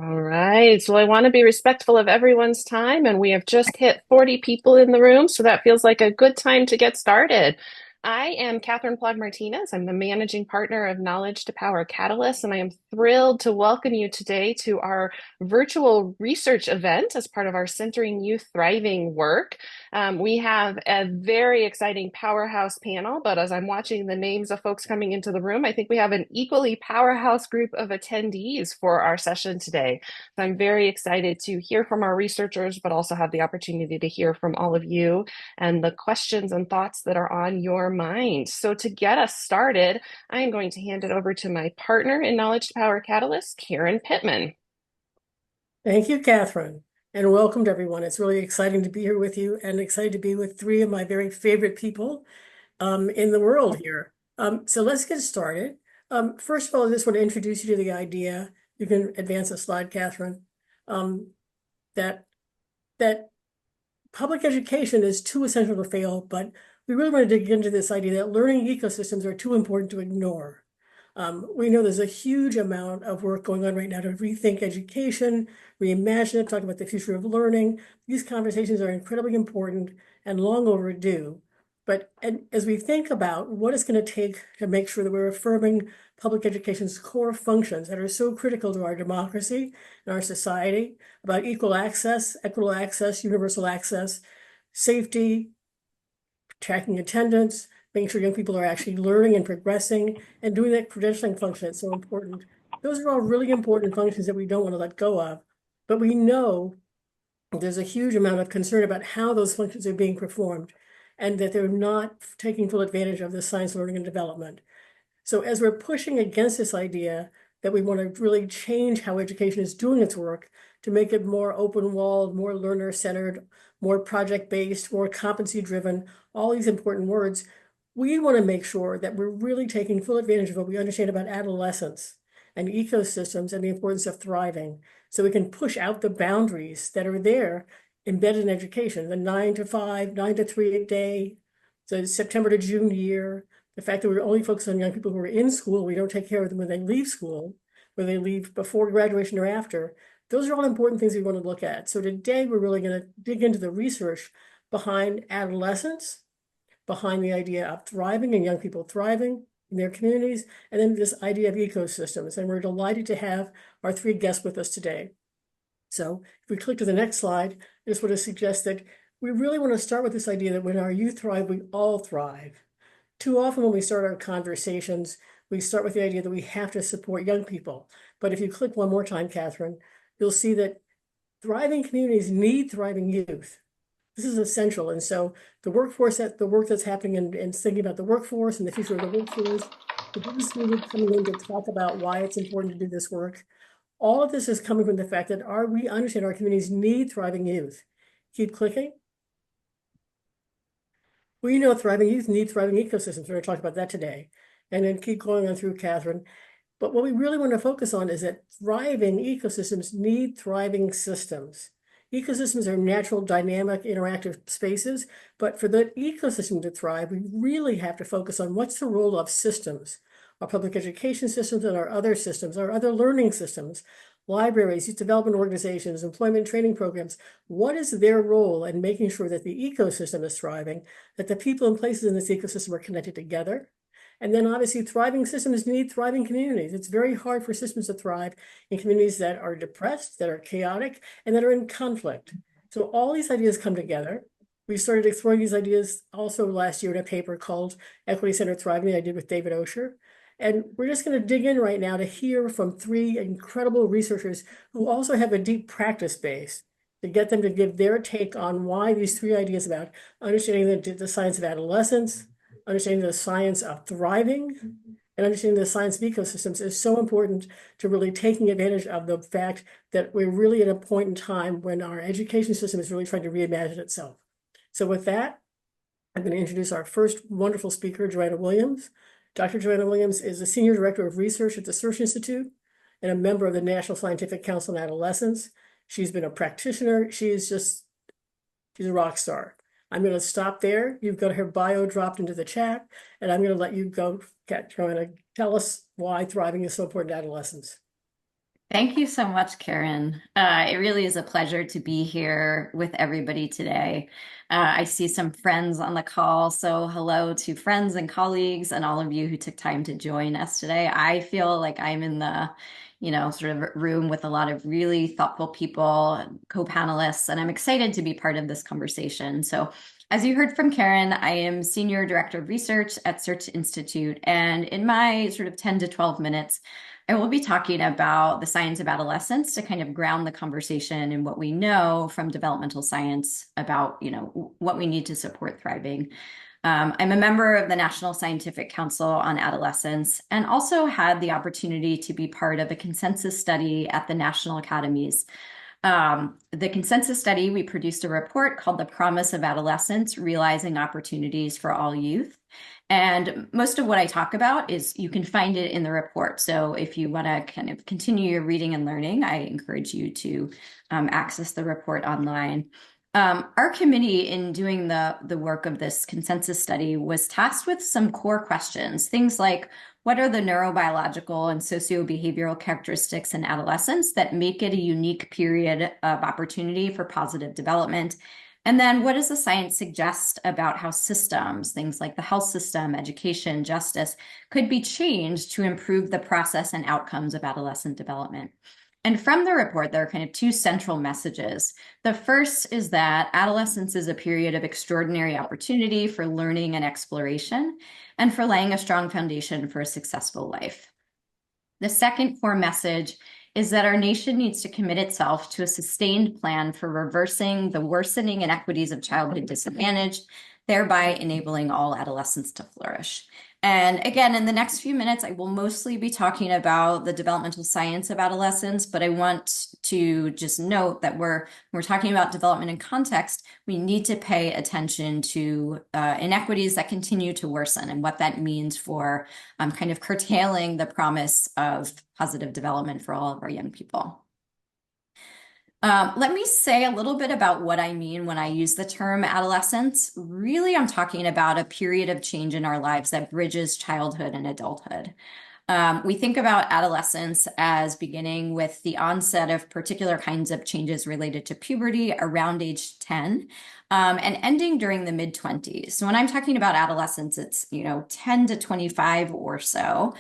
All right. Well, I want to be respectful of everyone's time, and we have just hit 40 people in the room, so that feels like a good time to get started. I am Catherine Plog Martinez. I'm the managing partner of Knowledge to Power Catalyst, and I am thrilled to welcome you today to our virtual research event as part of our Centering Youth Thriving work. We have a very exciting powerhouse panel, but as I'm watching the names of folks coming into the room, I think we have an equally powerhouse group of attendees for our session today. So I'm very excited to hear from our researchers, but also have the opportunity to hear from all of you and the questions and thoughts that are on your mind. So to get us started, I am going to hand it over to my partner in Knowledge to Power Catalyst, Karen Pittman. Thank you, Catherine, and welcome to everyone. It's really exciting to be here with you and excited to be with three of my very favorite people in the world here. So let's get started. First of all, I just want to introduce you to the idea. You can advance the slide, Catherine, that that public education is too essential to fail, but we really want to dig into this idea that learning ecosystems are too important to ignore. We know there's a huge amount of work going on right now to rethink education, reimagine it, talk about the future of learning. These conversations are incredibly important and long overdue. But as we think about what it's going to take to make sure that we're affirming public education's core functions that are so critical to our democracy and our society, about equal access, equitable access, universal access, safety, tracking attendance, making sure young people are actually learning and progressing, and doing that credentialing function that's so important. Those are all really important functions that we don't want to let go of. But we know there's a huge amount of concern about how those functions are being performed and that they're not taking full advantage of the science, learning, and development. So as we're pushing against this idea that we want to really change how education is doing its work to make it more open-walled, more learner-centered, more project-based, more competency-driven, all these important words, we want to make sure that we're really taking full advantage of what we understand about adolescence and ecosystems and the importance of thriving, so we can push out the boundaries that are there embedded in education, the 9 to 5, 9 to 3 a day, the September to June year, the fact that we're only focused on young people who are in school, we don't take care of them when they leave school, whether they leave before graduation or after. Those are all important things we want to look at. So today we're really going to dig into the research behind adolescence, behind the idea of thriving and young people thriving in their communities, and then this idea of ecosystems. And we're delighted to have our three guests with us today. So if we click to the next slide, I just want to suggest that we really want to start with this idea that when our youth thrive, we all thrive. Too often when we start our conversations, we start with the idea that we have to support young people. But if you click one more time, Catherine, you'll see that thriving communities need thriving youth. This is essential. And so the work that's happening and thinking about the workforce and the future of the workforce, the business community coming in to talk about why it's important to do this work. All of this is coming from the fact that we understand our communities need thriving youth. Keep clicking. We know thriving youth need thriving ecosystems. We're going to talk about that today. And then keep going on through, Catherine. But what we really want to focus on is that thriving ecosystems need thriving systems. Ecosystems are natural, dynamic, interactive spaces. But for the ecosystem to thrive, we really have to focus on what's the role of systems, our public education systems and our other systems, our other learning systems, libraries, youth development organizations, employment training programs. What is their role in making sure that the ecosystem is thriving, that the people and places in this ecosystem are connected together? And then obviously thriving systems need thriving communities. It's very hard for systems to thrive in communities that are depressed, that are chaotic, and that are in conflict. So all these ideas come together. We started exploring these ideas also last year in a paper called Equity Centered Thriving I did with David Osher. And we're just going to dig in right now to hear from three incredible researchers who also have a deep practice base to get them to give their take on why these three ideas about understanding the science of adolescence, understanding the science of thriving, and understanding the science of ecosystems is so important to really taking advantage of the fact that we're really at a point in time when our education system is really trying to reimagine itself. So with that, I'm going to introduce our first wonderful speaker, Joanna Williams. Dr. Joanna Williams is the Senior Director of Research at the Search Institute and a member of the National Scientific Council on Adolescence. She's been a practitioner. She's a rock star. I'm going to stop there. You've got her bio dropped into the chat, and I'm going to let you go, Joanna, tell us why thriving is so important to adolescents. Thank you so much, Karen. It really is a pleasure to be here with everybody today. I see some friends on the call, so hello to friends and colleagues and all of you who took time to join us today. I feel like I'm in the, sort of room with a lot of really thoughtful people, co-panelists, and I'm excited to be part of this conversation. So, as you heard from Karen, I am Senior Director of Research at Search Institute, and in my sort of 10 to 12 minutes, I will be talking about the science of adolescence to kind of ground the conversation in what we know from developmental science about, what we need to support thriving. I'm a member of the National Scientific Council on Adolescence and also had the opportunity to be part of a consensus study at the National Academies. The consensus study, we produced a report called The Promise of Adolescence, Realizing Opportunities for All Youth. And most of what I talk about is you can find it in the report. So if you want to kind of continue your reading and learning, I encourage you to access the report online. Our committee in doing the work of this consensus study was tasked with some core questions, things like what are the neurobiological and socio-behavioral characteristics in adolescence that make it a unique period of opportunity for positive development? And then what does the science suggest about how systems, things like the health system, education, justice, could be changed to improve the process and outcomes of adolescent development? And from the report, there are kind of two central messages. The first is that adolescence is a period of extraordinary opportunity for learning and exploration, and for laying a strong foundation for a successful life. The second core message is that our nation needs to commit itself to a sustained plan for reversing the worsening inequities of childhood disadvantage, thereby enabling all adolescents to flourish. And again, in the next few minutes, I will mostly be talking about the developmental science of adolescence, but I want to just note that we're talking about development in context, we need to pay attention to inequities that continue to worsen and what that means for kind of curtailing the promise of positive development for all of our young people. Let me say a little bit about what I mean when I use the term adolescence. Really, I'm talking about a period of change in our lives that bridges childhood and adulthood. We think about adolescence as beginning with the onset of particular kinds of changes related to puberty around age 10, and ending during the mid-20s. So when I'm talking about adolescence, it's 10 to 25 or so.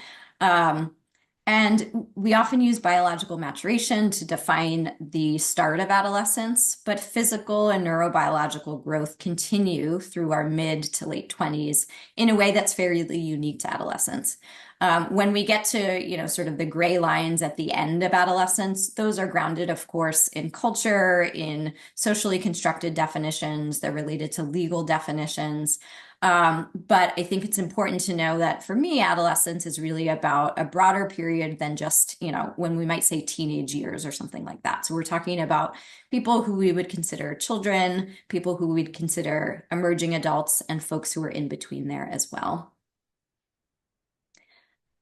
And we often use biological maturation to define the start of adolescence, but physical and neurobiological growth continue through our mid to late 20s in a way that's fairly unique to adolescence. When we get to, sort of the gray lines at the end of adolescence, those are grounded, of course, in culture, in socially constructed definitions. They're related to legal definitions. But I think it's important to know that for me, adolescence is really about a broader period than just, when we might say teenage years or something like that. So we're talking about people who we would consider children, people who we'd consider emerging adults, and folks who are in between there as well.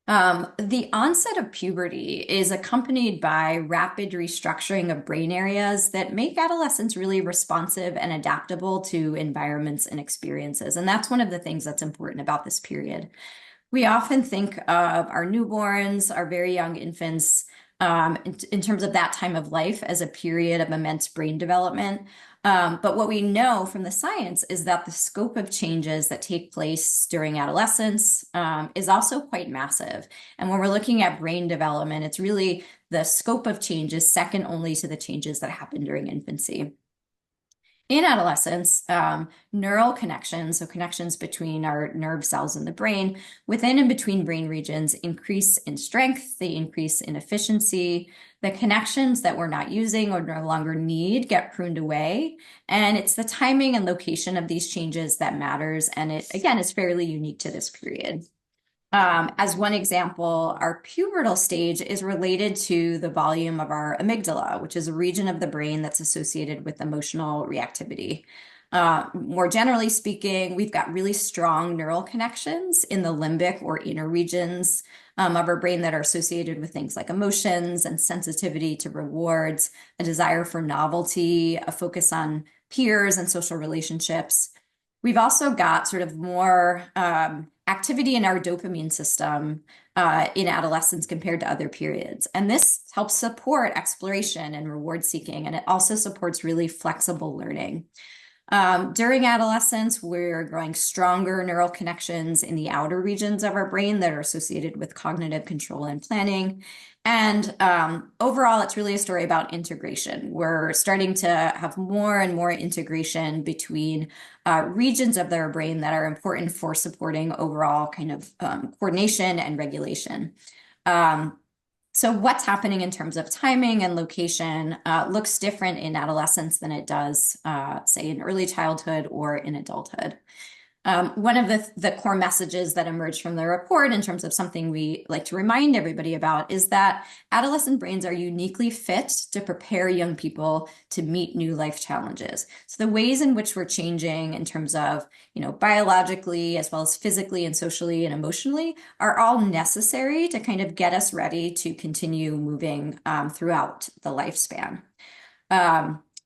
The onset of puberty is accompanied by rapid restructuring of brain areas that make adolescents really responsive and adaptable to environments and experiences. And that's one of the things that's important about this period. We often think of our newborns, our very young infants, in terms of that time of life as a period of immense brain development. But what we know from the science is that the scope of changes that take place during adolescence is also quite massive. And when we're looking at brain development, it's really the scope of changes second only to the changes that happen during infancy. In adolescence, neural connections, so connections between our nerve cells in the brain, within and between brain regions increase in strength, they increase in efficiency. The connections that we're not using or no longer need get pruned away. And it's the timing and location of these changes that matters. And it, again, is fairly unique to this period. As one example, our pubertal stage is related to the volume of our amygdala, which is a region of the brain that's associated with emotional reactivity. More generally speaking, we've got really strong neural connections in the limbic or inner regions of our brain that are associated with things like emotions and sensitivity to rewards, a desire for novelty, a focus on peers and social relationships. We've also got sort of more activity in our dopamine system in adolescence compared to other periods. And this helps support exploration and reward seeking, and it also supports really flexible learning. During adolescence, we're growing stronger neural connections in the outer regions of our brain that are associated with cognitive control and planning. And overall, it's really a story about integration. We're starting to have more and more integration between regions of their brain that are important for supporting overall kind of coordination and regulation. So what's happening in terms of timing and location looks different in adolescence than it does, say, in early childhood or in adulthood. One of the core messages that emerged from the report in terms of something we like to remind everybody about is that adolescent brains are uniquely fit to prepare young people to meet new life challenges. So the ways in which we're changing in terms of, biologically, as well as physically and socially and emotionally, are all necessary to kind of get us ready to continue moving throughout the lifespan.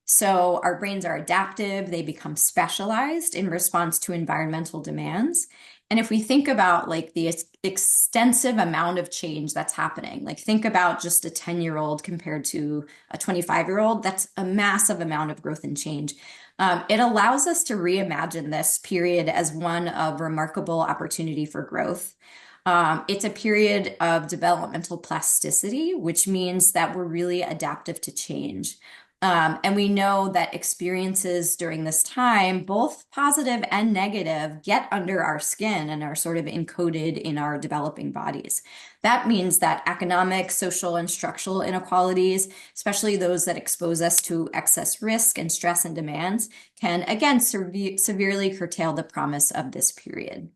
So our brains are adaptive, they become specialized in response to environmental demands. And if we think about like the extensive amount of change that's happening, like think about just a 10-year-old compared to a 25-year-old, that's a massive amount of growth and change. It allows us to reimagine this period as one of remarkable opportunity for growth. It's a period of developmental plasticity, which means that we're really adaptive to change. And we know that experiences during this time, both positive and negative, get under our skin and are sort of encoded in our developing bodies. That means that economic, social, and structural inequalities, especially those that expose us to excess risk and stress and demands, can again severely curtail the promise of this period.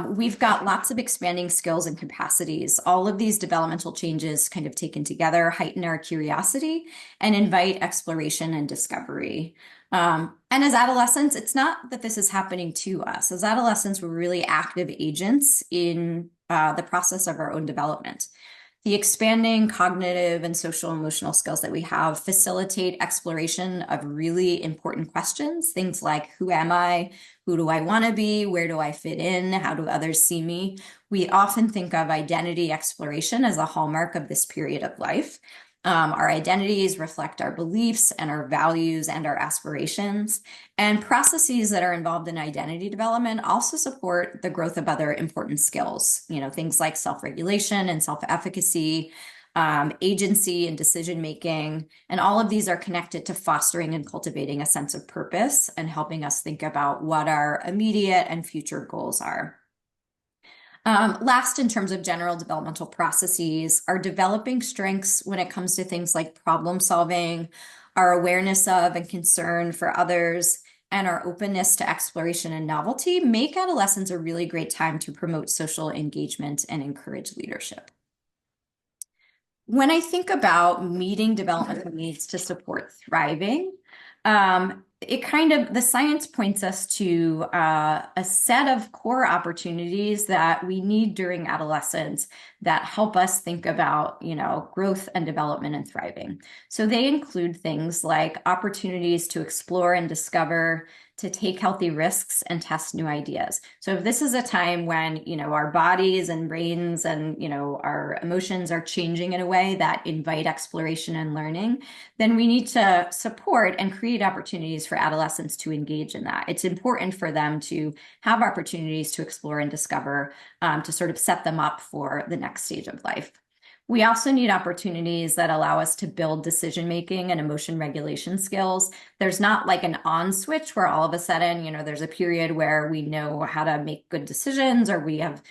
We've got lots of expanding skills and capacities. All of these developmental changes kind of taken together heighten our curiosity and invite exploration and discovery. And as adolescents, it's not that this is happening to us. As adolescents, we're really active agents in the process of our own development. The expanding cognitive and social emotional skills that we have facilitate exploration of really important questions, things like who am I? Who do I want to be? Where do I fit in? How do others see me? We often think of identity exploration as a hallmark of this period of life. Our identities reflect our beliefs and our values and our aspirations. And processes that are involved in identity development also support the growth of other important skills, things like self-regulation and self-efficacy, agency and decision-making. And all of these are connected to fostering and cultivating a sense of purpose and helping us think about what our immediate and future goals are. Last, in terms of general developmental processes, our developing strengths when it comes to things like problem solving, our awareness of and concern for others, and our openness to exploration and novelty make adolescence a really great time to promote social engagement and encourage leadership. When I think about meeting developmental needs to support thriving, the science points us to a set of core opportunities that we need during adolescence that help us think about, growth and development and thriving. So they include things like opportunities to explore and discover, to take healthy risks and test new ideas. So if this is a time when, our bodies and brains and, our emotions are changing in a way that invite exploration and learning, then we need to support and create opportunities for adolescents to engage in that. It's important for them to have opportunities to explore and discover, to sort of set them up for the next stage of life. We also need opportunities that allow us to build decision-making and emotion regulation skills. There's not like an on switch where all of a sudden, there's a period where we know how to make good decisions or we have,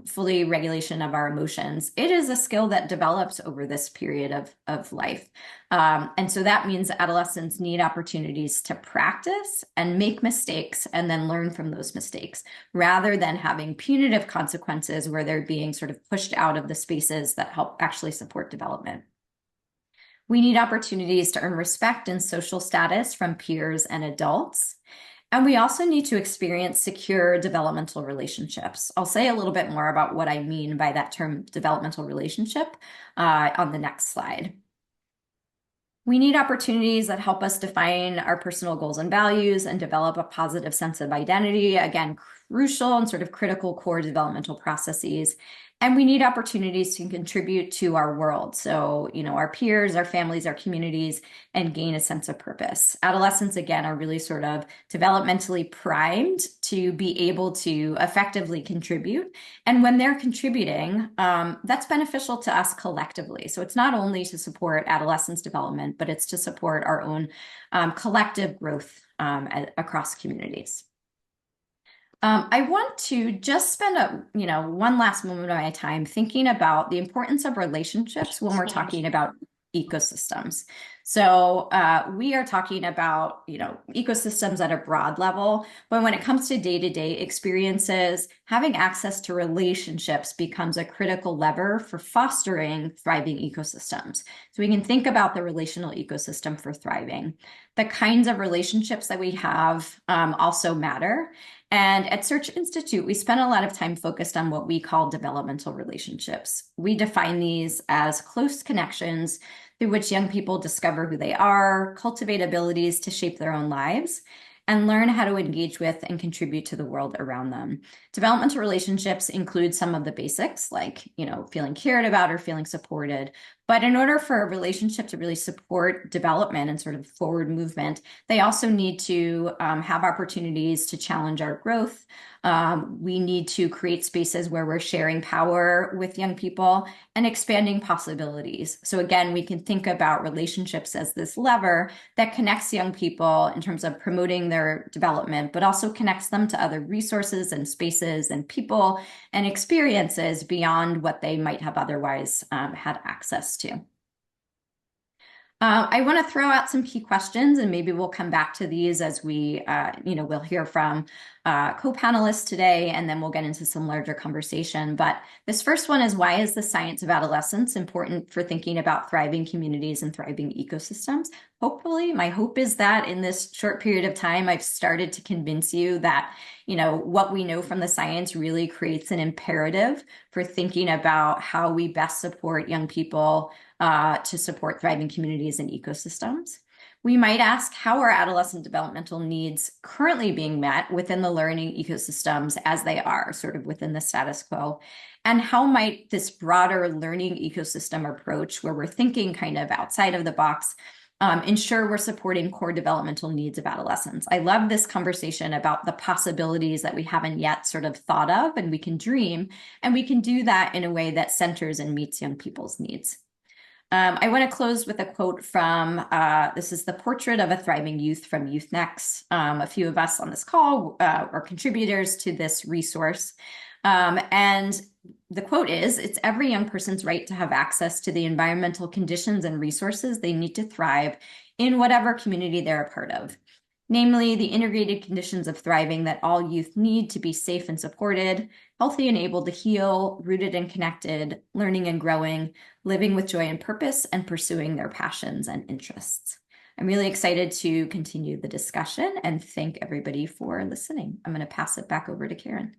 fully regulation of our emotions. It is a skill that develops over this period of life. And so that means adolescents need opportunities to practice and make mistakes and then learn from those mistakes, rather than having punitive consequences where they're being sort of pushed out of the spaces that help actually support development. We need opportunities to earn respect and social status from peers and adults. And we also need to experience secure developmental relationships. I'll say a little bit more about what I mean by that term developmental relationship on the next slide. We need opportunities that help us define our personal goals and values and develop a positive sense of identity. Again, crucial and sort of critical core developmental processes. And we need opportunities to contribute to our world. So, our peers, our families, our communities, and gain a sense of purpose. Adolescents, again, are really sort of developmentally primed to be able to effectively contribute. And when they're contributing, that's beneficial to us collectively. So it's not only to support adolescents' development, but it's to support our own collective growth across communities. I want to just spend one last moment of my time thinking about the importance of relationships when we're talking about ecosystems. So we are talking about, ecosystems at a broad level, but when it comes to day-to-day experiences, having access to relationships becomes a critical lever for fostering thriving ecosystems. So we can think about the relational ecosystem for thriving. The kinds of relationships that we have also matter. And at Search Institute, we spend a lot of time focused on what we call developmental relationships. We define these as close connections through which young people discover who they are, cultivate abilities to shape their own lives, and learn how to engage with and contribute to the world around them. Developmental relationships include some of the basics, like, feeling cared about or feeling supported. But in order for a relationship to really support development and sort of forward movement, they also need to have opportunities to challenge our growth. We need to create spaces where we're sharing power with young people and expanding possibilities. So again, we can think about relationships as this lever that connects young people in terms of promoting their development, but also connects them to other resources and spaces and people and experiences beyond what they might have otherwise had access to. I want to throw out some key questions, and maybe we'll come back to these as we, we'll hear from co-panelists today, and then we'll get into some larger conversation. But this first one is, why is the science of adolescence important for thinking about thriving communities and thriving ecosystems? Hopefully, my hope is that in this short period of time, I've started to convince you that, what we know from the science really creates an imperative for thinking about how we best support young people to support thriving communities and ecosystems. We might ask, how are adolescent developmental needs currently being met within the learning ecosystems as they are, sort of within the status quo? And how might this broader learning ecosystem approach, where we're thinking kind of outside of the box, ensure we're supporting core developmental needs of adolescents? I love this conversation about the possibilities that we haven't yet sort of thought of, and we can dream, and we can do that in a way that centers and meets young people's needs. I want to close with a quote from, this is the portrait of a thriving youth from Youth Next. A few of us on this call are contributors to this resource. And the quote is, "It's every young person's right to have access to the environmental conditions and resources they need to thrive in whatever community they're a part of. Namely, the integrated conditions of thriving that all youth need to be safe and supported, healthy and able to heal, rooted and connected, learning and growing, living with joy and purpose, and pursuing their passions and interests." I'm really excited to continue the discussion and thank everybody for listening. I'm going to pass it back over to Karen.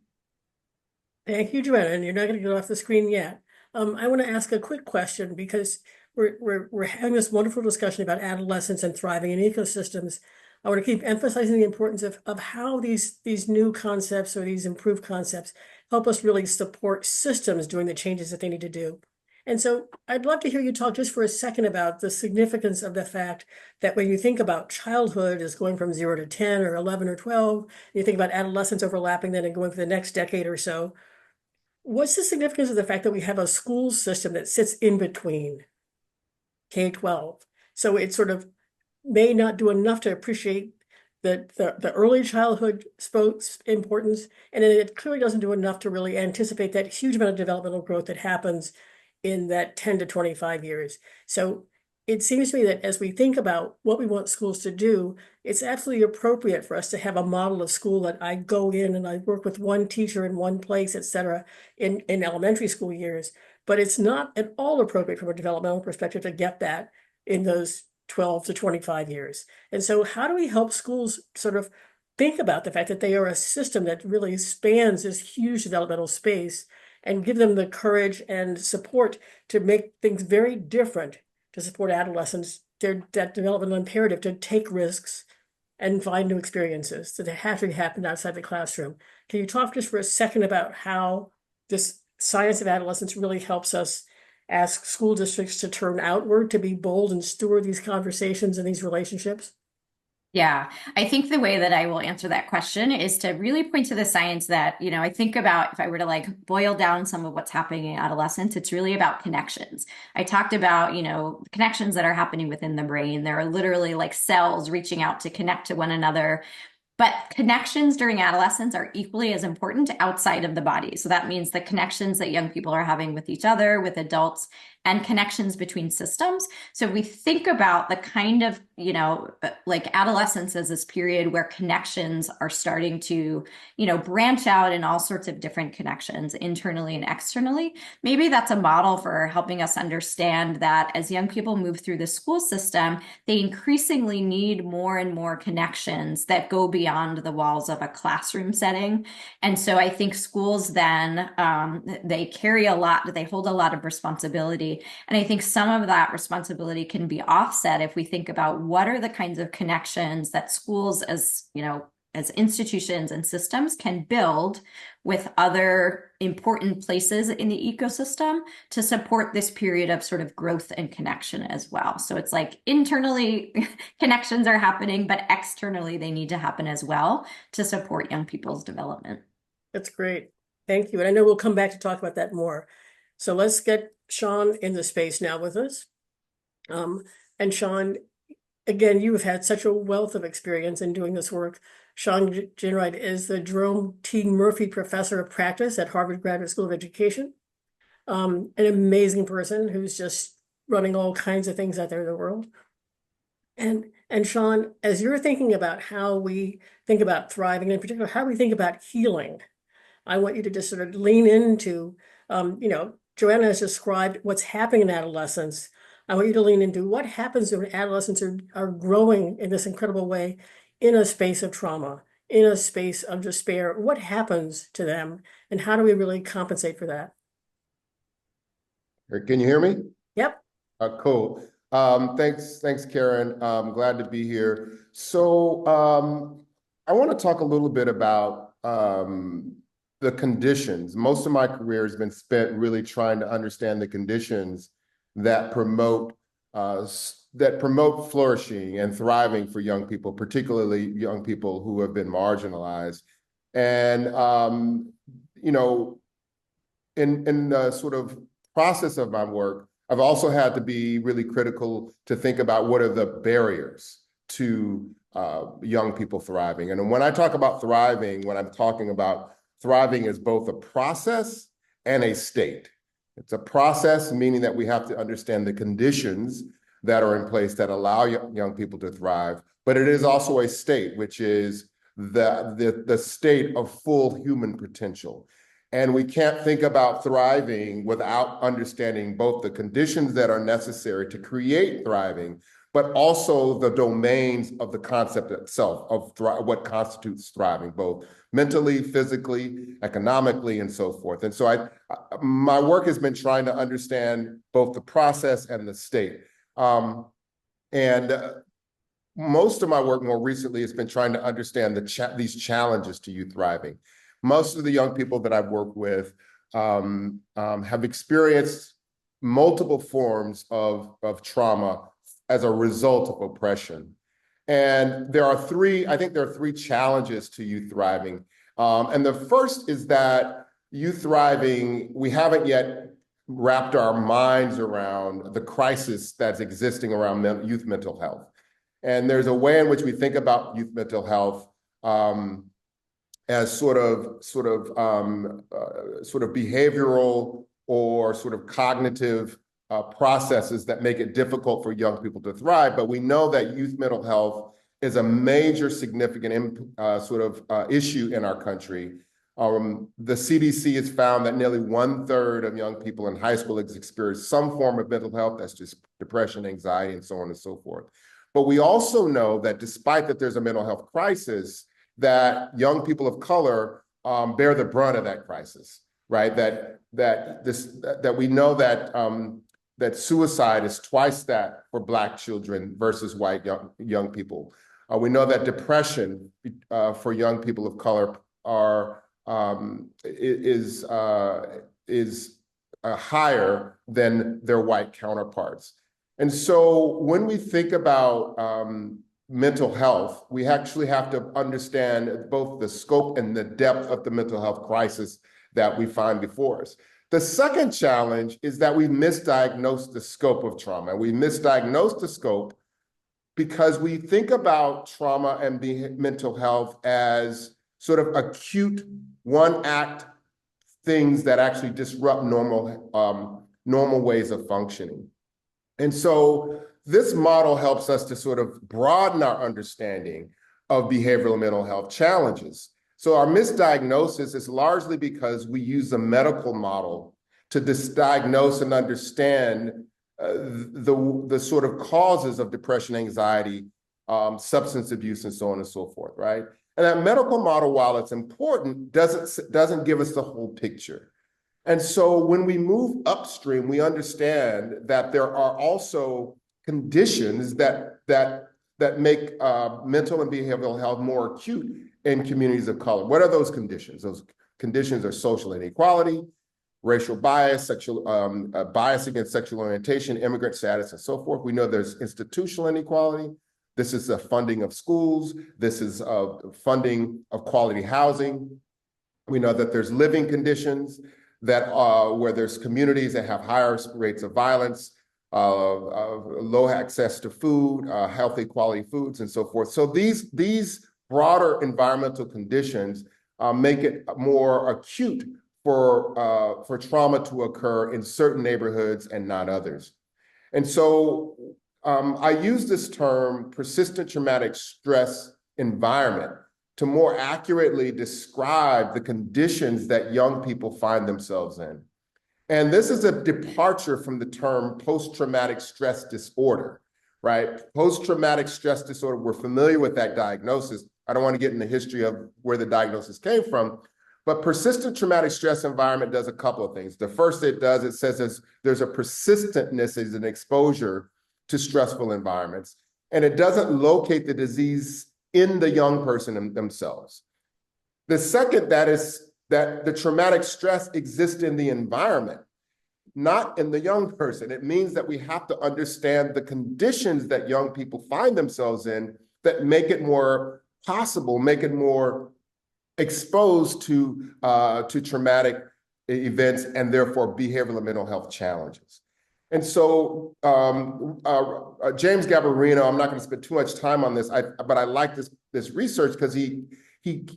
Thank you, Joanna. And you're not going to get off the screen yet. I want to ask a quick question, because we're having this wonderful discussion about adolescence and thriving in ecosystems. I want to keep emphasizing the importance of how these new concepts, or these improved concepts, help us really support systems doing the changes that they need to do. And so I'd love to hear you talk just for a second about the significance of the fact that when you think about childhood as going from 0 to 10 or 11 or 12, you think about adolescence overlapping then and going for the next decade or so. What's the significance of the fact that we have a school system that sits in between K-12? So it sort of may not do enough to appreciate the early childhood importance, and then it clearly doesn't do enough to really anticipate that huge amount of developmental growth that happens in that 10 to 25 years. So it seems to me that as we think about what we want schools to do, it's absolutely appropriate for us to have a model of school that I go in and I work with one teacher in one place, et cetera, in elementary school years. But it's not at all appropriate from a developmental perspective to get that in those 12 to 25 years. And so how do we help schools sort of think about the fact that they are a system that really spans this huge developmental space, and give them the courage and support to make things very different to support adolescents that developmental imperative to take risks and find new experiences that have to happen outside the classroom. Can you talk just for a second about how this science of adolescence really helps us ask school districts to turn outward, to be bold and steward these conversations and these relationships? Yeah, I think the way that I will answer that question is to really point to the science that, I think about if I were to like boil down some of what's happening in adolescence, it's really about connections. I talked about, connections that are happening within the brain. There are literally like cells reaching out to connect to one another. But connections during adolescence are equally as important outside of the body. So that means the connections that young people are having with each other, with adults, and connections between systems. So we think about the kind of, like adolescence as this period where connections are starting to, branch out in all sorts of different connections internally and externally. Maybe that's a model for helping us understand that as young people move through the school system, they increasingly need more and more connections that go beyond the walls of a classroom setting. And so I think schools then, they hold a lot of responsibility. And I think some of that responsibility can be offset if we think about what are the kinds of connections that schools as institutions and systems can build with other important places in the ecosystem to support this period of sort of growth and connection as well. So it's like internally connections are happening, but externally they need to happen as well to support young people's development. That's great. Thank you. And I know we'll come back to talk about that more. So let's get Shawn in the space now with us. And Shawn, again, you have had such a wealth of experience in doing this work. Shawn Ginwright is the Jerome T. Murphy Professor of Practice at Harvard Graduate School of Education. An amazing person who's just running all kinds of things out there in the world. And Shawn, as you're thinking about how we think about thriving, in particular, how we think about healing, I want you to just sort of lean into, Joanna has described what's happening in adolescence. I want you to lean into what happens when adolescents are growing in this incredible way in a space of trauma, in a space of despair. What happens to them, and how do we really compensate for that? Can you hear me? Yep. Cool. Thanks, Karen. I'm glad to be here. So I want to talk a little bit about the conditions. Most of my career has been spent really trying to understand the conditions that promote flourishing and thriving for young people, particularly young people who have been marginalized. And in the sort of process of my work, I've also had to be really critical to think about what are the barriers to young people thriving. And when I talk about thriving, what I'm talking about thriving is both a process and a state. It's a process, meaning that we have to understand the conditions that are in place that allow young people to thrive. But it is also a state, which is the state of full human potential. And we can't think about thriving without understanding both the conditions that are necessary to create thriving, but also the domains of the concept itself of what constitutes thriving, both mentally, physically, economically, and so forth. And so my work has been trying to understand both the process and the state. Most of my work more recently has been trying to understand these challenges to youth thriving. Most of the young people that I've worked with have experienced multiple forms of trauma as a result of oppression. And I think there are three challenges to youth thriving. And the first is that youth thriving, we haven't yet wrapped our minds around the crisis that's existing around youth mental health. And there's a way in which we think about youth mental health as sort of behavioral or sort of cognitive processes that make it difficult for young people to thrive. But we know that youth mental health is a major significant issue in our country. The CDC has found that nearly 1/3 of young people in high school has experienced some form of mental health. That's just depression, anxiety, and so on and so forth. But we also know that despite that there's a mental health crisis, that young people of color bear the brunt of that crisis, right? That we know that that suicide is twice that for Black children versus white young people. We know that depression for young people of color is higher than their white counterparts. And so when we think about mental health, we actually have to understand both the scope and the depth of the mental health crisis that we find before us. The second challenge is that we misdiagnose the scope of trauma. We misdiagnose the scope because we think about trauma and mental health as sort of acute, one-act things that actually disrupt normal ways of functioning. And so this model helps us to sort of broaden our understanding of behavioral mental health challenges. So our misdiagnosis is largely because we use a medical model to diagnose and understand the sort of causes of depression, anxiety, substance abuse, and so on and so forth, right? And that medical model, while it's important, doesn't give us the whole picture. And so when we move upstream, we understand that there are also conditions that make mental and behavioral health more acute in communities of color. What are those conditions? Those conditions are social inequality, racial bias, bias against sexual orientation, immigrant status, and so forth. We know there's institutional inequality. This is the funding of schools. This is funding of quality housing. We know that there's living conditions that where there's communities that have higher rates of violence, low access to food, healthy quality foods, and so forth. So these broader environmental conditions make it more acute for trauma to occur in certain neighborhoods and not others. And so I use this term persistent traumatic stress environment to more accurately describe the conditions that young people find themselves in. And this is a departure from the term post-traumatic stress disorder, right? Post-traumatic stress disorder, we're familiar with that diagnosis. I don't want to get in the history of where the diagnosis came from, but persistent traumatic stress environment does a couple of things. The first it does, it says there's a persistentness as an exposure to stressful environments, and it doesn't locate the disease in the young person themselves. The second, that is that the traumatic stress exists in the environment, not in the young person. It means that we have to understand the conditions that young people find themselves in that make it more possible, make it more exposed to traumatic events and therefore behavioral and mental health challenges. And so James Gabarino, I'm not going to spend too much time on this, but I like this research because he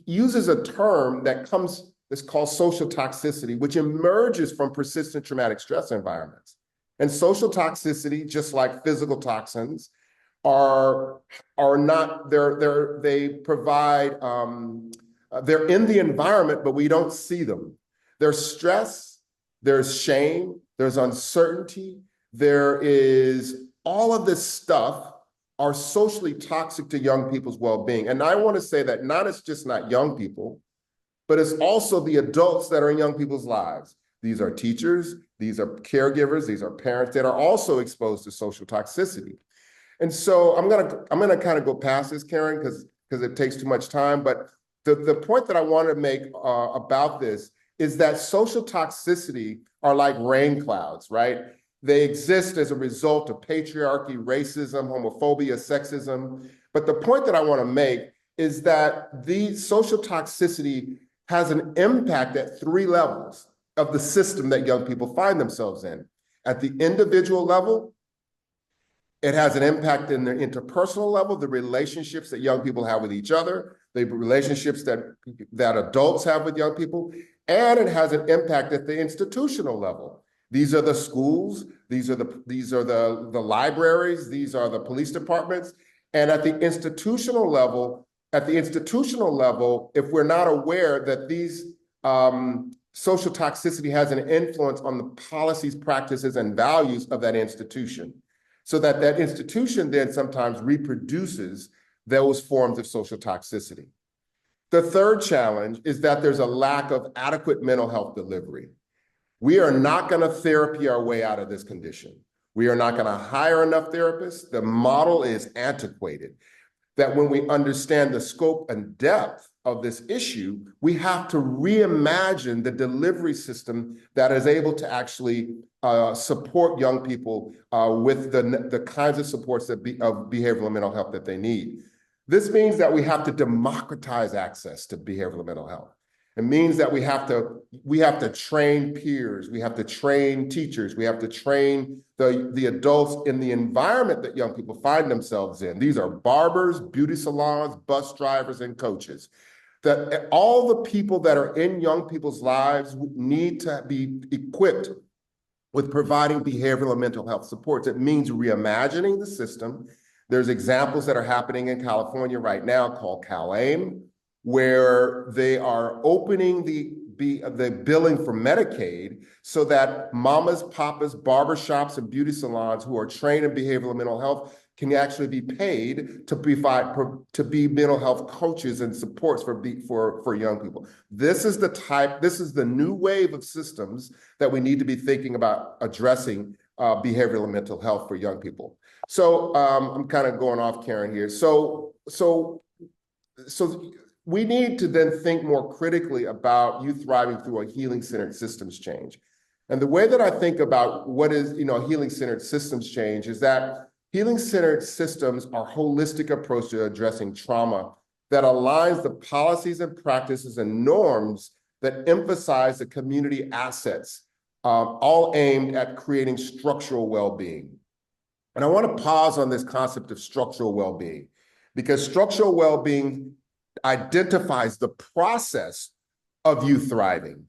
uses a term that's called social toxicity, which emerges from persistent traumatic stress environments. And social toxicity, just like physical toxins, are not, they provide, they're in the environment, but we don't see them. There's stress, there's shame, there's uncertainty, there is all of this stuff are socially toxic to young people's well-being. And I want to say that it's just not young people, but it's also the adults that are in young people's lives. These are teachers, these are caregivers, these are parents that are also exposed to social toxicity. And so I'm gonna kind of go past this, Karen, because it takes too much time. But the point that I want to make about this is that social toxicity are like rain clouds, right? They exist as a result of patriarchy, racism, homophobia, sexism. But the point that I want to make is that the social toxicity has an impact at 3 levels of the system that young people find themselves in. At the individual level, it has an impact in their interpersonal level, the relationships that young people have with each other, the relationships that adults have with young people, and it has an impact at the institutional level. These are the schools, these are the libraries, these are the police departments. And at the institutional level, if we're not aware that these social toxicity has an influence on the policies, practices, and values of that institution, so that institution then sometimes reproduces those forms of social toxicity. The third challenge is that there's a lack of adequate mental health delivery. We are not going to therapy our way out of this condition. We are not going to hire enough therapists. The model is antiquated. That when we understand the scope and depth of this issue, we have to reimagine the delivery system that is able to actually support young people with the kinds of supports of behavioral and mental health that they need. This means that we have to democratize access to behavioral and mental health. It means that we have to train peers, we have to train teachers, we have to train the adults in the environment that young people find themselves in. These are barbers, beauty salons, bus drivers, and coaches. That all the people that are in young people's lives need to be equipped with providing behavioral and mental health supports. It means reimagining the system. There's examples that are happening in California right now called CalAIM, where they are opening the billing for Medicaid so that mamas, papas, barbershops, and beauty salons who are trained in behavioral and mental health can actually be paid to be mental health coaches and supports for young people. This is the new wave of systems that we need to be thinking about addressing behavioral and mental health for young people. So I'm kind of going off, Karen, here. So we need to then think more critically about youth thriving through a healing-centered systems change. And the way that I think about what is, healing-centered systems change is that healing-centered systems are a holistic approach to addressing trauma that aligns the policies and practices and norms that emphasize the community assets, all aimed at creating structural well-being. And I want to pause on this concept of structural well-being, because structural well-being identifies the process of youth thriving.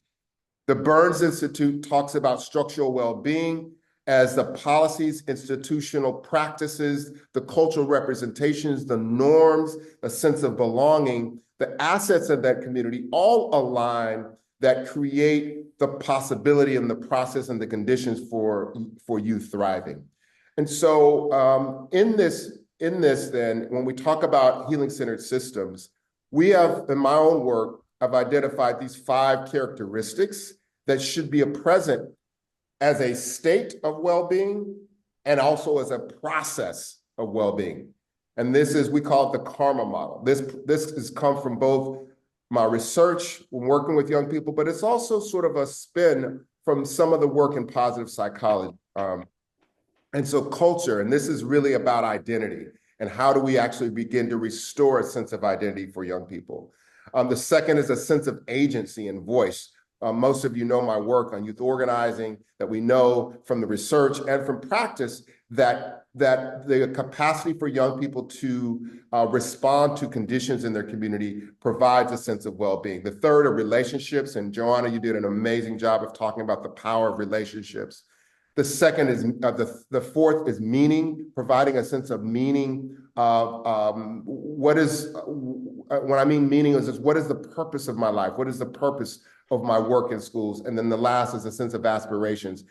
The Burns Institute talks about structural well-being as the policies, institutional practices, the cultural representations, the norms, a sense of belonging, the assets of that community all align that create the possibility and the process and the conditions for youth thriving. And so in this then, when we talk about healing-centered systems, we have, in my own work, I've identified these 5 characteristics that should be present as a state of well-being and also as a process of well-being. And this is, we call it the karma model. This has come from both my research when working with young people, but it's also sort of a spin from some of the work in positive psychology. And so culture, and this is really about identity. And how do we actually begin to restore a sense of identity for young people? The second is a sense of agency and voice. Most of you know my work on youth organizing, that we know from the research and from practice that the capacity for young people to respond to conditions in their community provides a sense of well-being. The third are relationships, and Joanna, you did an amazing job of talking about the power of relationships. The second is, the fourth is meaning, providing a sense of meaning. What is, when I mean meaning, is what is the purpose of my life? What is the purpose of my work in schools? And then the last is a sense of aspirations,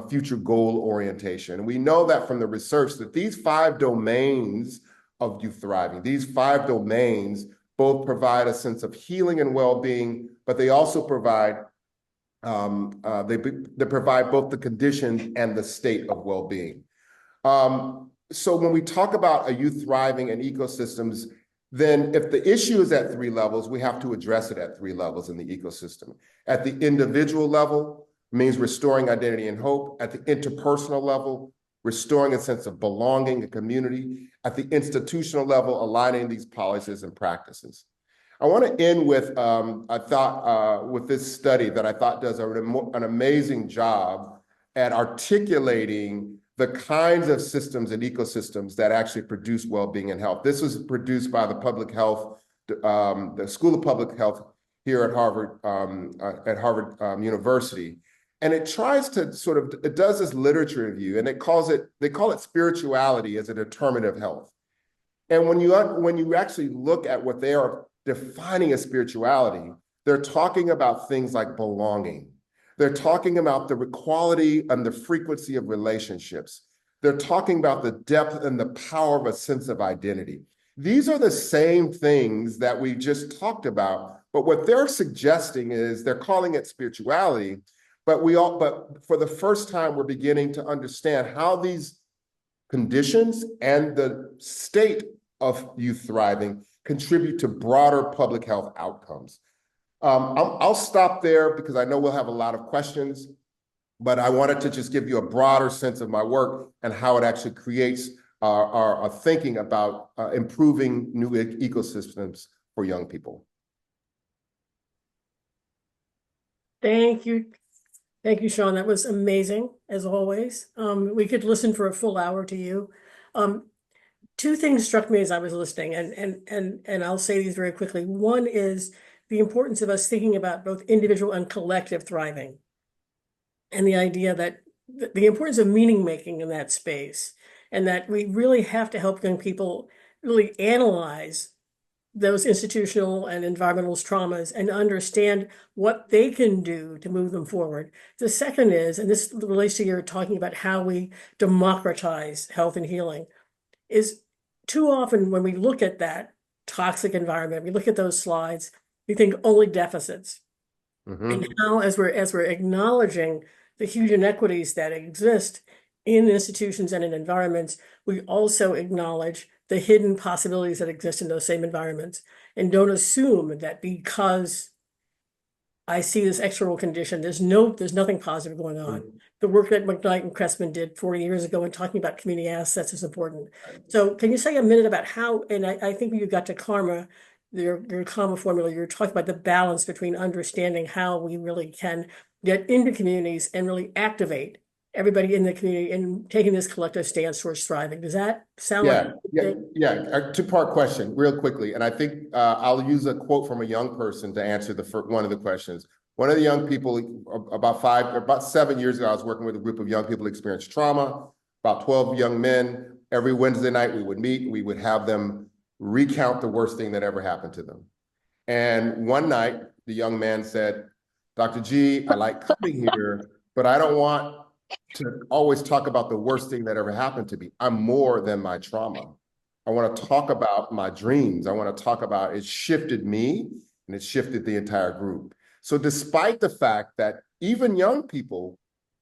future goal orientation. And we know that from the research that these 5 domains of youth thriving, these 5 domains both provide a sense of healing and well-being, but they also provide they provide both the condition and the state of well-being. So when we talk about a youth thriving and ecosystems, then if the issue is at 3 levels, we have to address it at 3 levels in the ecosystem. At the individual level, means restoring identity and hope. At the interpersonal level, restoring a sense of belonging and community. At the institutional level, aligning these policies and practices. I want to end with, with this study that I thought does an amazing job at articulating the kinds of systems and ecosystems that actually produce well-being and health. This was produced by the public health, the School of Public Health here at Harvard University. And it tries to it does this literature review, and they call it spirituality as a determinant of health. And when you actually look at what they are defining as spirituality, they're talking about things like belonging. They're talking about the quality and the frequency of relationships. They're talking about the depth and the power of a sense of identity. These are the same things that we just talked about, but what they're suggesting is they're calling it spirituality, But for the first time, we're beginning to understand how these conditions and the state of youth thriving contribute to broader public health outcomes. I'll stop there because I know we'll have a lot of questions, but I wanted to just give you a broader sense of my work and how it actually creates our thinking about improving new ecosystems for young people. Thank you. Thank you, Shawn. That was amazing, as always. We could listen for a full hour to you. Two things struck me as I was listening, and I'll say these very quickly. One is the importance of us thinking about both individual and collective thriving, and the idea that the importance of meaning making in that space, and that we really have to help young people really analyze those institutional and environmental traumas and understand what they can do to move them forward. The second is, and this relates to your talking about how we democratize health and healing, is too often when we look at that toxic environment, we look at those slides, we think only deficits. And now as we're acknowledging the huge inequities that exist in institutions and in environments, we also acknowledge the hidden possibilities that exist in those same environments, and don't assume that because I see this external condition, there's nothing positive going on. The work that McKnight and Cressman did 40 years ago in talking about community assets is important. So can you say a minute about how, and I think you got to karma, your karma formula, you're talking about the balance between understanding how we really can get into communities and really activate everybody in the community and taking this collective stance towards thriving. Does that sound Yeah. A two-part question real quickly. And I think I'll use a quote from a young person to answer one of the questions. One of the young people, about 7 years ago, I was working with a group of young people who experienced trauma, about 12 young men. Every Wednesday night we would meet, we would have them recount the worst thing that ever happened to them. And one night, the young man said, "Dr. G, I like coming here, but I don't want to always talk about the worst thing that ever happened to me. I'm more than my trauma. I want to talk about my dreams. I want to talk about it shifted me and it shifted the entire group." So despite the fact that even young people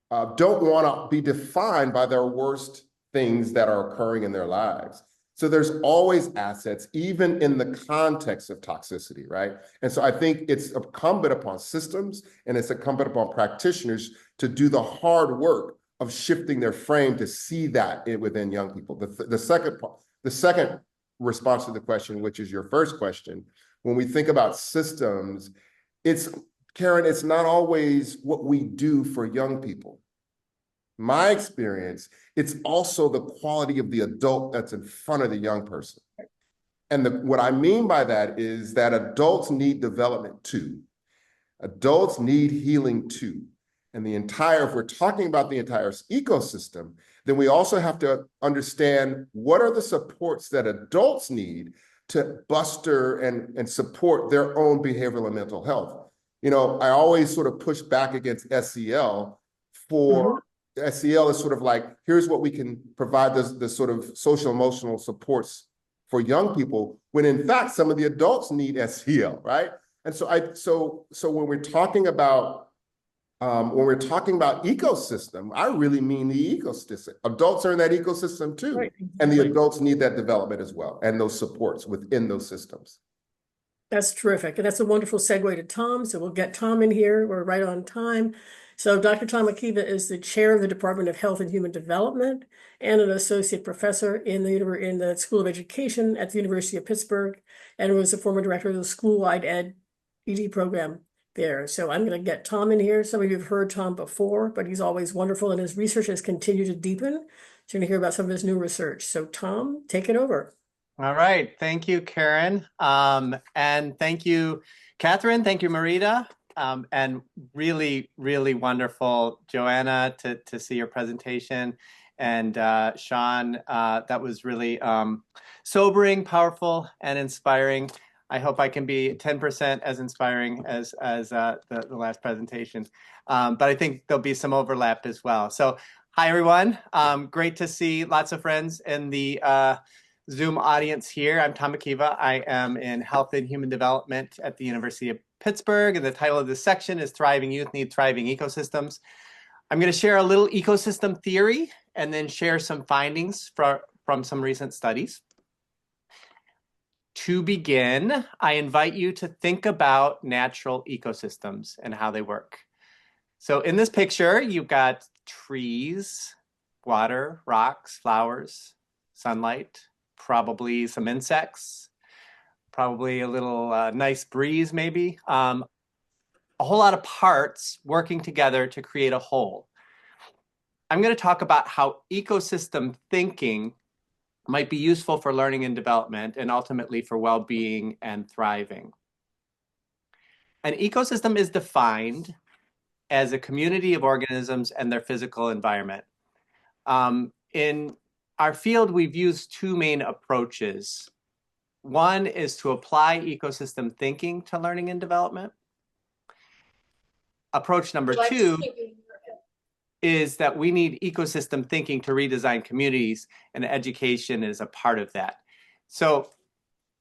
don't want to be defined by their worst things that are occurring in their lives. So there's always assets, even in the context of toxicity, right? And so I think it's incumbent upon systems and it's incumbent upon practitioners to do the hard work of shifting their frame to see that within young people. The second response to the question, which is your first question, when we think about systems, Karen, it's not always what we do for young people. My experience, it's also the quality of the adult that's in front of the young person. And what I mean by that is that adults need development too. Adults need healing too. And if we're talking about the entire ecosystem, then we also have to understand what are the supports that adults need to buster and support their own behavioral and mental health. You know, I always sort of push back against SEL for SEL is sort of like, here's what we can provide the sort of social emotional supports for young people, when in fact, some of the adults need SEL, right? And so when we're talking about ecosystem, I really mean the ecosystem. Adults are in that ecosystem too. Right. And the adults need that development as well, and those supports within those systems. That's terrific. And that's a wonderful segue to Tom. So we'll get Tom in here. We're right on time. So Dr. Tom Akiva is the chair of the Department of Health and Human Development and an associate professor in the School of Education at the University of Pittsburgh, and was a former director of the school-wide ED program there. So I'm going to get Tom in here. Some of you have heard Tom before, but he's always wonderful, and his research has continued to deepen. So you're going to hear about some of his new research. So Tom, take it over. All right. Thank you, Karen. And thank you, Catherine. Thank you, Marita. And really, really wonderful, Joanna, to see your presentation. And Shawn, that was really sobering, powerful, and inspiring. I hope I can be 10% as inspiring as the last presentation. But I think there'll be some overlap as well. So hi, everyone. Great to see lots of friends in the Zoom audience here. I'm Tom Akiva. I am in Health and Human Development at the University of Pittsburgh, and the title of this section is Thriving Youth Need Thriving Ecosystems. I'm going to share a little ecosystem theory and then share some findings from some recent studies. To begin, I invite you to think about natural ecosystems and how they work. So in this picture, you've got trees, water, rocks, flowers, sunlight, probably some insects, probably a little nice breeze maybe. A whole lot of parts working together to create a whole. I'm going to talk about how ecosystem thinking might be useful for learning and development and ultimately for well-being and thriving. An ecosystem is defined as a community of organisms and their physical environment. In our field, we've used two main approaches. One is to apply ecosystem thinking to learning and development. Approach number two is that we need ecosystem thinking to redesign communities, and education is a part of that. So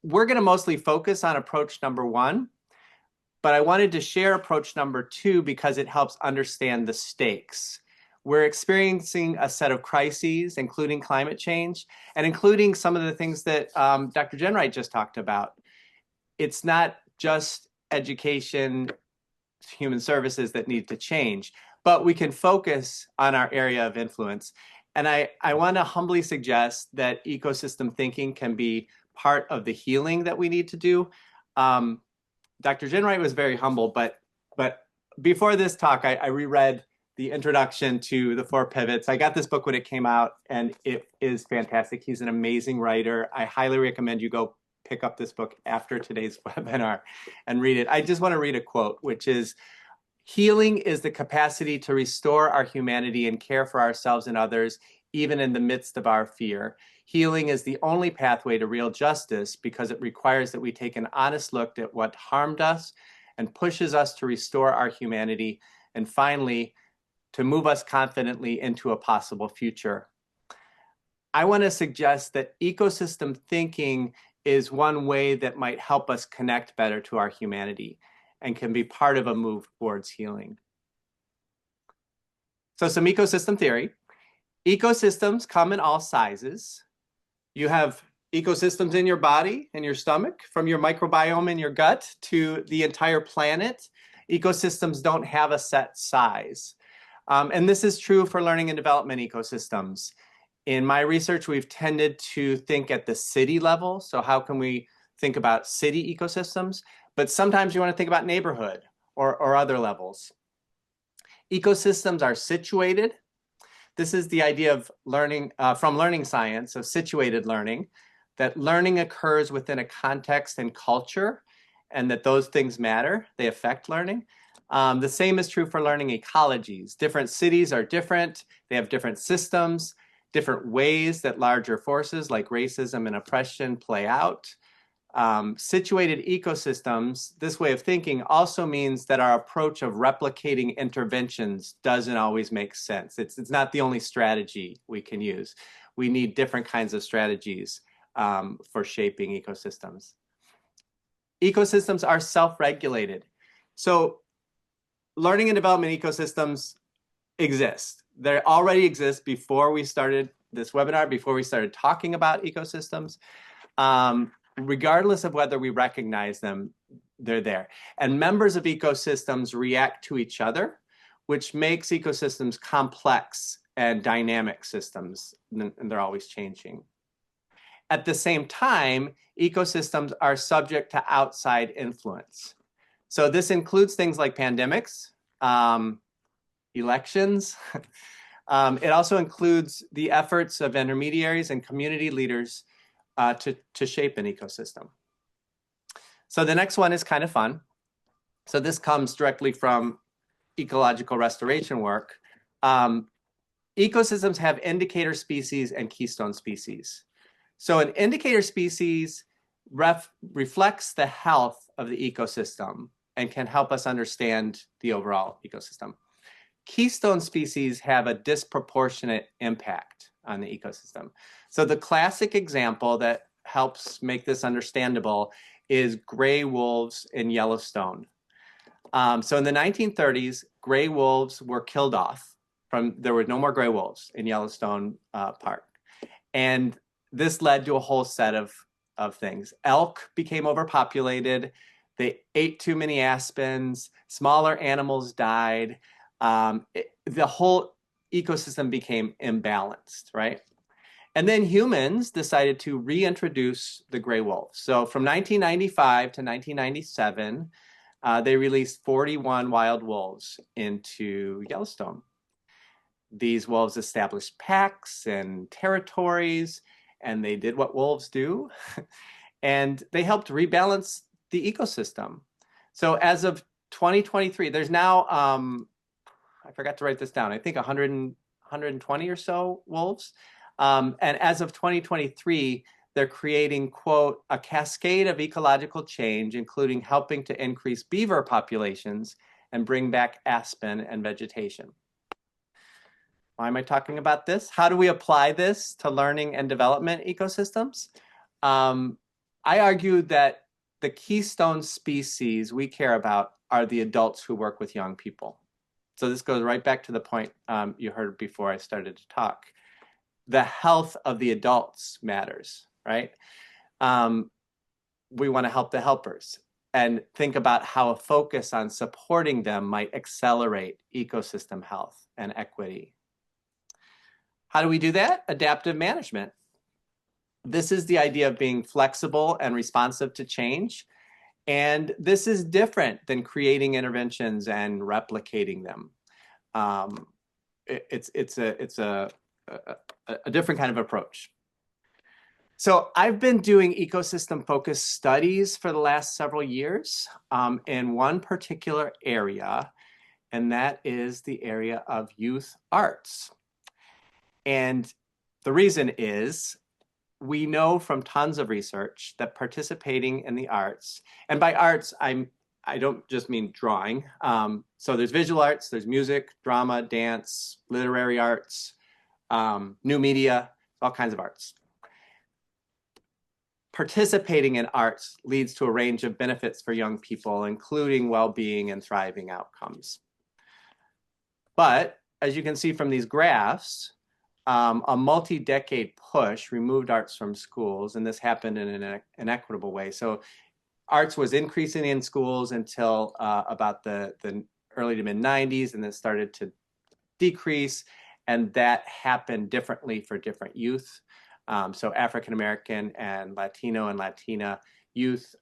we're going to mostly focus on approach number one, but I wanted to share approach number two because it helps understand the stakes. We're experiencing a set of crises, including climate change, and including some of the things that Dr. Ginwright just talked about. It's not just education, human services that need to change, but we can focus on our area of influence. And I want to humbly suggest that ecosystem thinking can be part of the healing that we need to do. Dr. Ginwright was very humble, but before this talk, I reread the introduction to The Four Pivots. I got this book when it came out, and it is fantastic. He's an amazing writer. I highly recommend you go pick up this book after today's webinar and read it. I just want to read a quote, which is, "Healing is the capacity to restore our humanity and care for ourselves and others, even in the midst of our fear. Healing is the only pathway to real justice because it requires that we take an honest look at what harmed us and pushes us to restore our humanity, and finally, to move us confidently into a possible future." I want to suggest that ecosystem thinking is one way that might help us connect better to our humanity and can be part of a move towards healing. So some ecosystem theory. Ecosystems come in all sizes. You have ecosystems in your body, in your stomach, from your microbiome in your gut to the entire planet. Ecosystems don't have a set size. And this is true for learning and development ecosystems. In my research, we've tended to think at the city level. So how can we think about city ecosystems? But sometimes you want to think about neighborhood or other levels. Ecosystems are situated. This is the idea of learning from learning science, of situated learning, that learning occurs within a context and culture, and that those things matter. They affect learning. The same is true for learning ecologies. Different cities are different. They have different systems, different ways that larger forces like racism and oppression play out. Situated ecosystems, this way of thinking also means that our approach of replicating interventions doesn't always make sense. It's not the only strategy we can use. We need different kinds of strategies for shaping ecosystems. Ecosystems are self-regulated. So learning and development ecosystems exist. They already exist before we started this webinar, before we started talking about ecosystems. Regardless of whether we recognize them, they're there. And members of ecosystems react to each other, which makes ecosystems complex and dynamic systems, and they're always changing. At the same time, ecosystems are subject to outside influence. So this includes things like pandemics, elections. It also includes the efforts of intermediaries and community leaders to shape an ecosystem. So the next one is kind of fun. So this comes directly from ecological restoration work. Ecosystems have indicator species and keystone species. So an indicator species reflects the health of the ecosystem and can help us understand the overall ecosystem. Keystone species have a disproportionate impact on the ecosystem. So the classic example that helps make this understandable is gray wolves in Yellowstone. So in the 1930s, gray wolves were killed off. There were no more gray wolves in Yellowstone Park. And this led to a whole set of things. Elk became overpopulated. They ate too many aspens. Smaller animals died. The whole ecosystem became imbalanced, right? And then humans decided to reintroduce the gray wolf. So from 1995 to 1997, they released 41 wild wolves into Yellowstone. These wolves established packs and territories, and they did what wolves do, and they helped rebalance the ecosystem. So as of 2023, there's now, I forgot to write this down, I think 120 or so wolves. And as of 2023, they're creating, quote, a cascade of ecological change, including helping to increase beaver populations and bring back aspen and vegetation. Why am I talking about this? How do we apply this to learning and development ecosystems? I argue that the keystone species we care about are the adults who work with young people. So this goes right back to the point you heard before I started to talk. The health of the adults matters, right? We want to help the helpers and think about how a focus on supporting them might accelerate ecosystem health and equity. How do we do that? Adaptive management. This is the idea of being flexible and responsive to change. And this is different than creating interventions and replicating them. It's a different kind of approach. So I've been doing ecosystem-focused studies for the last several years in one particular area, and that is the area of youth arts. And the reason is we know from tons of research that participating in the arts, and by arts, I don't just mean drawing. So there's visual arts, there's music, drama, dance, literary arts, new media, all kinds of arts. Participating in arts leads to a range of benefits for young people, including well-being and thriving outcomes. But as you can see from these graphs, a multi-decade push removed arts from schools, and this happened in an inequitable way. So arts was increasing in schools until about the early to mid-90s, and then started to decrease, and that happened differently for different youth. So African-American and Latino and Latina youth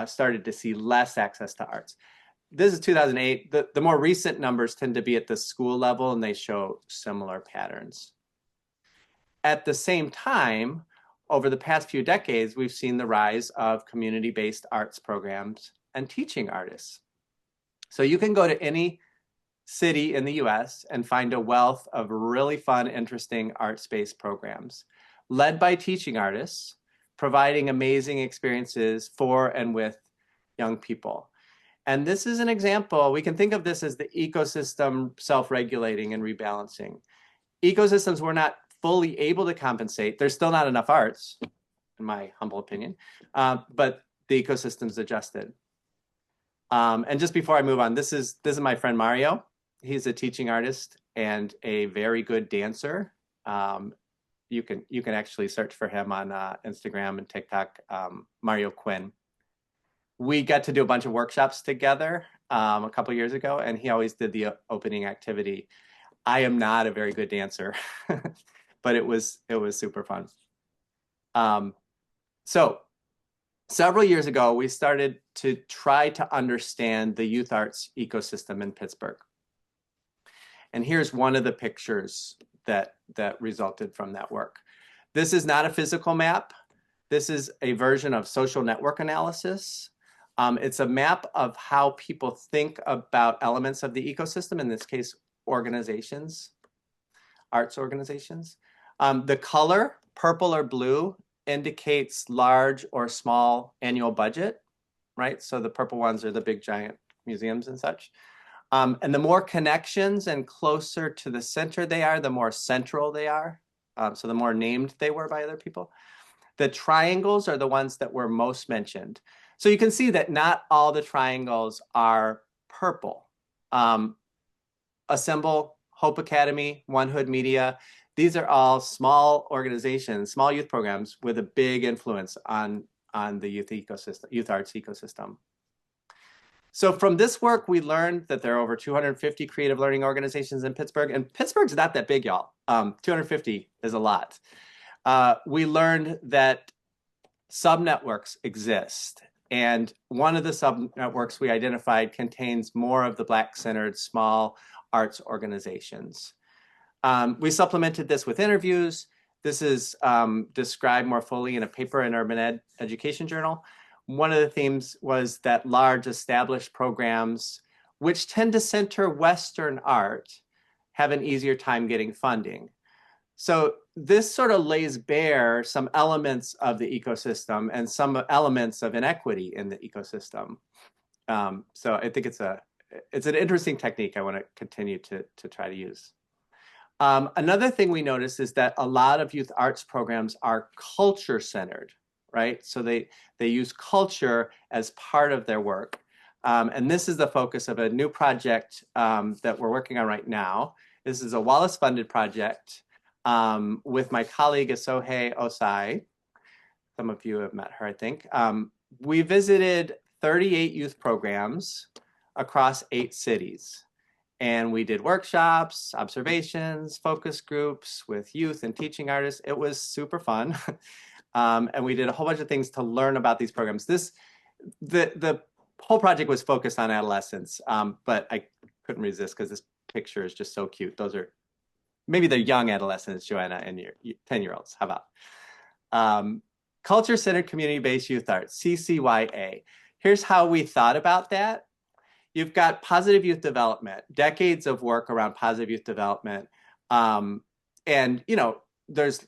started to see less access to arts. This is 2008. The more recent numbers tend to be at the school level, and they show similar patterns. At the same time, over the past few decades, we've seen the rise of community-based arts programs and teaching artists. So you can go to any city in the US and find a wealth of really fun, interesting arts-based programs led by teaching artists, providing amazing experiences for and with young people. And this is an example. We can think of this as the ecosystem self-regulating and rebalancing. Ecosystems were not fully able to compensate. There's still not enough arts, in my humble opinion, but the ecosystems adjusted. And just before I move on, this is my friend Mario. He's a teaching artist and a very good dancer. You can actually search for him on Instagram and TikTok, Mario Quinn. We got to do a bunch of workshops together a couple years ago, and he always did the opening activity. I am not a very good dancer, but it was super fun. So several years ago, we started to try to understand the youth arts ecosystem in Pittsburgh. And here's one of the pictures that resulted from that work. This is not a physical map. This is a version of social network analysis. It's a map of how people think about elements of the ecosystem, in this case, organizations, arts organizations. The color, purple or blue, indicates large or small annual budget, right? So the purple ones are the big giant museums and such. And the more connections and closer to the center they are, the more central they are. So the more named they were by other people. The triangles are the ones that were most mentioned. So you can see that not all the triangles are purple, Assemble, Hope Academy, One Hood Media. These are all small organizations, small youth programs with a big influence on the youth ecosystem, youth arts ecosystem. So from this work, we learned that there are over 250 creative learning organizations in Pittsburgh, and Pittsburgh's not that big, y'all. 250 is a lot. We learned that subnetworks exist, and one of the subnetworks we identified contains more of the Black-centered small arts organizations. We supplemented this with interviews. This is described more fully in a paper in Urban Education Journal. One of the themes was that large established programs, which tend to center Western art, have an easier time getting funding. So this sort of lays bare some elements of the ecosystem and some elements of inequity in the ecosystem. So I think it's an interesting technique I want to continue to try to use. Another thing we noticed is that a lot of youth arts programs are culture-centered, right? So they use culture as part of their work. And this is the focus of a new project that we're working on right now. This is a Wallace-funded project with my colleague Asohe Osai. Some of you have met her, I think. We visited 38 youth programs across 8 cities. And we did workshops, observations, focus groups with youth and teaching artists. It was super fun. And we did a whole bunch of things to learn about these programs. The whole project was focused on adolescence, but I couldn't resist because this picture is just so cute. Those are, maybe they're young adolescents, Joanna, and your 10-year-olds. How about? Culture-centered community-based youth arts, CCYA. Here's how we thought about that. You've got positive youth development, decades of work around positive youth development. And, you know, there's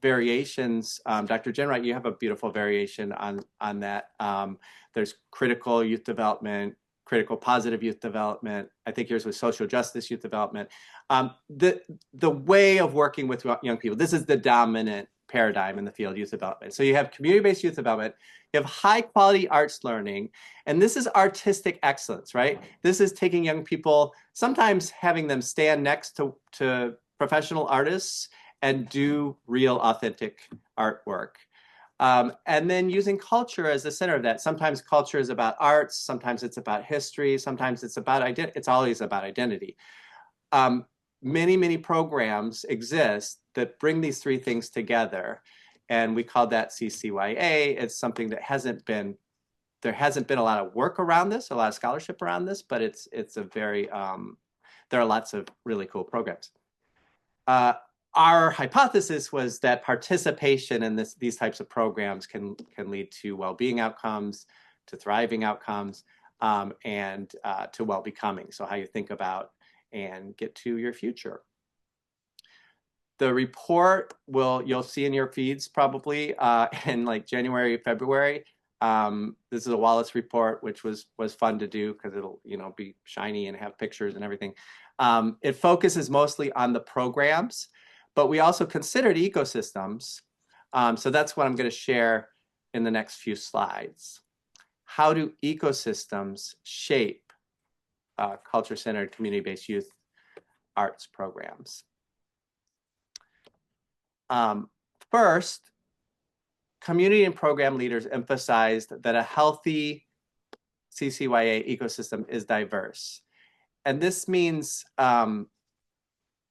variations. Dr. Ginwright, you have a beautiful variation on that. There's critical youth development, critical positive youth development. I think yours was social justice youth development. The way of working with young people, this is the dominant paradigm in the field of youth development. So you have community-based youth development, you have high quality arts learning, and this is artistic excellence, right? This is taking young people, sometimes having them stand next to professional artists and do real authentic artwork. And then using culture as the center of that. Sometimes culture is about arts, sometimes it's about history, sometimes it's about identity. It's always about identity. Many programs exist that bring these 3 things together, and we call that CCYA. It's something that there hasn't been a lot of work around this, a lot of scholarship around this, but it's a very, there are lots of really cool programs. Our hypothesis was that participation in these types of programs can lead to well-being outcomes, to thriving outcomes, and to well-becoming. So how you think about and get to your future. The report you'll see in your feeds probably in like January, February. This is a Wallace report, which was fun to do because it'll be shiny and have pictures and everything. It focuses mostly on the programs, but we also considered ecosystems. So that's what I'm going to share in the next few slides. How do ecosystems shape culture-centered, community-based youth arts programs? First, community and program leaders emphasized that a healthy CCYA ecosystem is diverse. And this means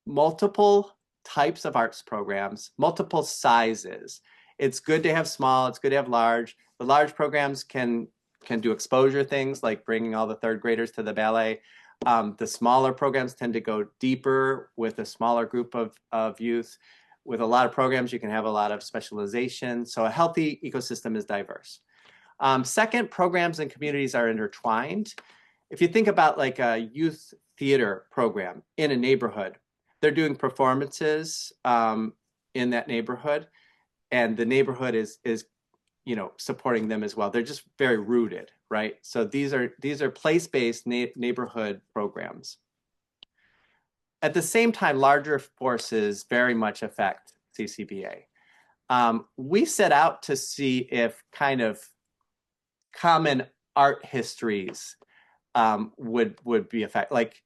multiple types of arts programs, multiple sizes. It's good to have small, it's good to have large. The large programs can do exposure things like bringing all the 3rd graders to the ballet. The smaller programs tend to go deeper with a smaller group of youth. With a lot of programs, you can have a lot of specialization. So a healthy ecosystem is diverse. Second, programs and communities are intertwined. If you think about like a youth theater program in a neighborhood, they're doing performances in that neighborhood, and the neighborhood is supporting them as well. They're just very rooted, right? So these are place-based neighborhood programs. At the same time, larger forces very much affect CCBA. We set out to see if kind of common art histories would be affected. Like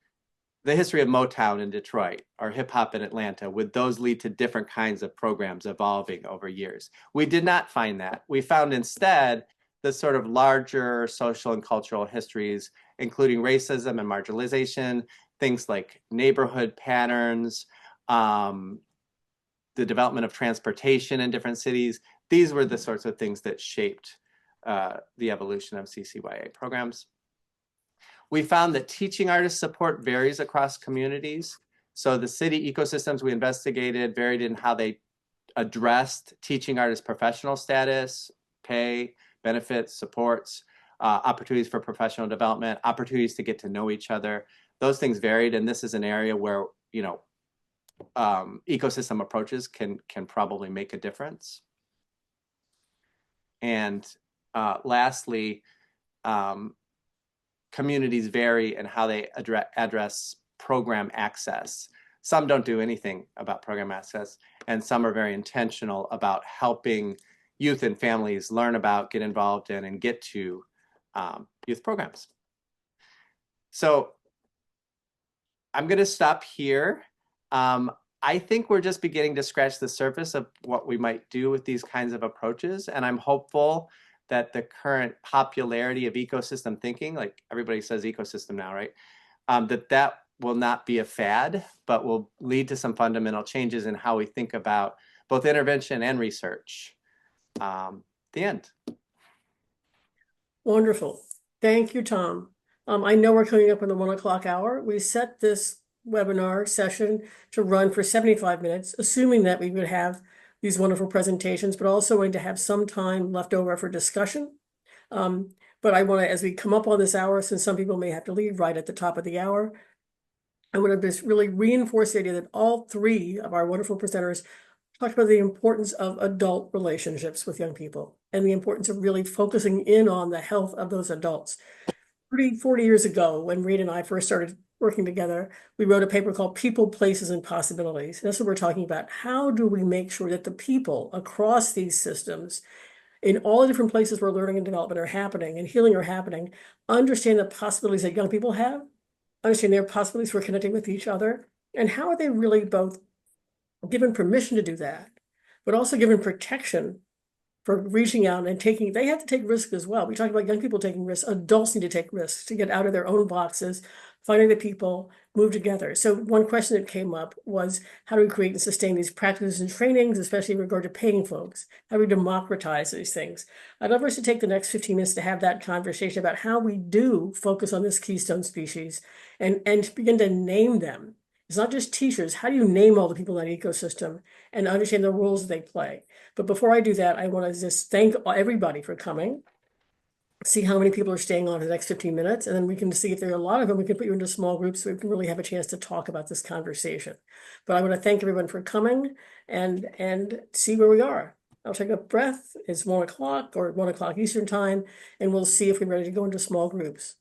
the history of Motown in Detroit or hip hop in Atlanta, would those lead to different kinds of programs evolving over years? We did not find that. We found instead the sort of larger social and cultural histories, including racism and marginalization, things like neighborhood patterns, the development of transportation in different cities. These were the sorts of things that shaped the evolution of CCYA programs. We found that teaching artist support varies across communities. So the city ecosystems we investigated varied in how they addressed teaching artist professional status, pay, benefits, supports, opportunities for professional development, opportunities to get to know each other. Those things varied, and this is an area where, you know, ecosystem approaches can probably make a difference. And lastly, communities vary in how they address program access. Some don't do anything about program access, and some are very intentional about helping youth and families learn about, get involved in, and get to youth programs. So I'm going to stop here. I think we're just beginning to scratch the surface of what we might do with these kinds of approaches, and I'm hopeful that the current popularity of ecosystem thinking, like everybody says ecosystem now, right? That will not be a fad, but will lead to some fundamental changes in how we think about both intervention and research. The end. Wonderful. Thank you, Tom. I know we're coming up on the 1 o'clock hour. We set this webinar session to run for 75 minutes, assuming that we would have these wonderful presentations, but also going to have some time left over for discussion. But I want to, as we come up on this hour, since some people may have to leave right at the top of the hour, I want to just really reinforce the idea that all three of our wonderful presenters talked about the importance of adult relationships with young people and the importance of really focusing in on the health of those adults. 40 years ago, when Reed and I first started working together, we wrote a paper called People, Places, and Possibilities. And that's what we're talking about. How do we make sure that the people across these systems, in all the different places where learning and development are happening and healing are happening, understand the possibilities that young people have, understand their possibilities for connecting with each other, and how are they really both given permission to do that, but also given protection for reaching out and taking, they have to take risks as well. We talked about young people taking risks. Adults need to take risks to get out of their own boxes, finding the people, move together. So one question that came up was, how do we create and sustain these practices and trainings, especially in regard to paying folks? How do we democratize these things? I'd love us to take the next 15 minutes to have that conversation about how we do focus on this keystone species and begin to name them. It's not just teachers. How do you name all the people in that ecosystem and understand the roles that they play? But before I do that, I want to just thank everybody for coming. See how many people are staying on for the next 15 minutes, and then we can see if there are a lot of them. We can put you into small groups so we can really have a chance to talk about this conversation. But I want to thank everyone for coming and see where we are. I'll take a breath. It's 1 o'clock or 1 o'clock Eastern time, and we'll see if we're ready to go into small groups.